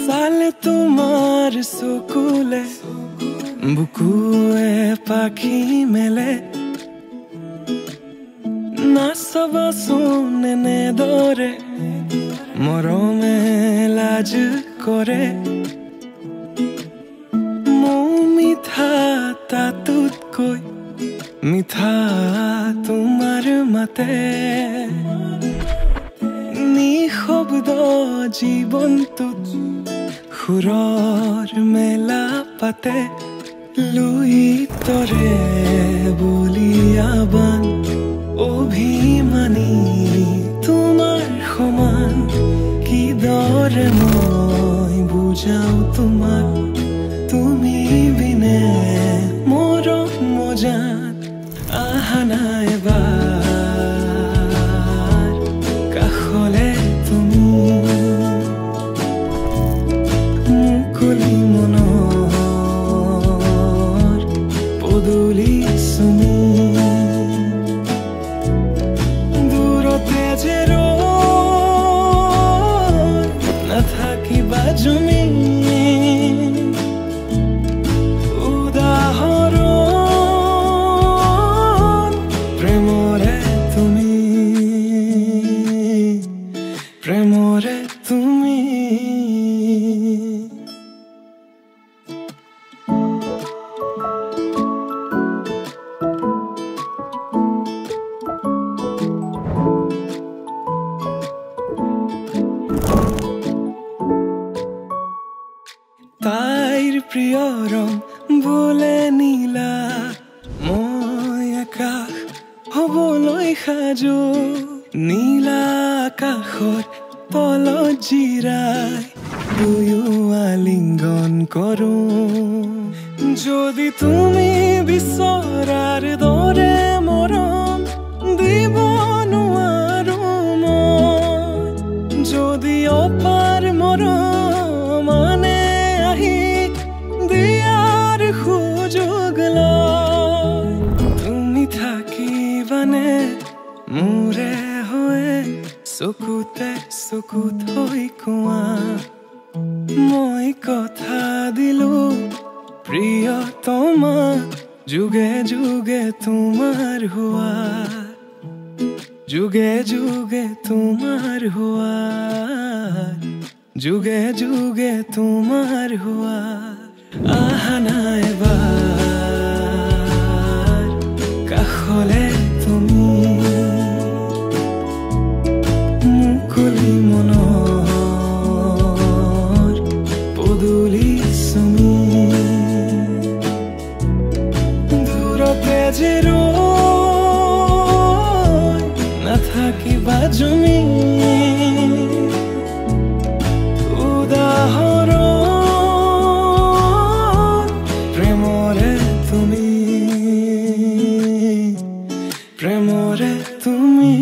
চালে তোমাৰ চকুলে বুকুৱে পাখি মেলে নাচাবাচোন এনেদৰে মৰমে লাজ কৰে মোৰ মিঠা তাতোতকৈ মিঠা তোমাৰ মাতে নিশব্দ জীৱনটোত সুৰৰ মেলা পাতে লুইতৰে বলিয়াবান অভিমানী তোমাৰ সমান কিদৰে মই বুজাও তোমাক তুমি বিনে মৰম মজাত আহা নাই এবাৰ কাষলে তুমি মুকলি মনৰ পদূলি চুমি দূৰতে যে নাথাকিবা জুমি উদাহৰণ প্ৰেমৰে তুমি প্ৰেমৰে তুমি তাইৰ প্ৰিয় ৰং বোলে নীলা মই আকাশ হবলৈ সাজু নীলা আকাশৰ তলত জিৰাই দুয়ো আলিংগন কৰো যদি তুমি বিচৰাৰ দৰে মৰম দিব নোৱাৰো মই যদি অপাৰ মৰম মানে দিয়াৰ সুযোগ লয় তুমি থাকিবানে মোৰে হৈ চকুতে চকুত হৈ কোৱা মই কথা দিলো প্ৰিয়তমা যুগে যুগে তোমাৰ হোৱা যুগে যুগে তোমাৰ হোৱা যুগে যুগে তোমাৰ হোৱা আহা নাই এবাৰ কাষলে তুমি মুকলি মনৰ পদূলি চুমি দূৰতে যে নাথাকিবা জুমি উদাহৰণ প্ৰেমৰে তুমি প্ৰেমৰে তুমি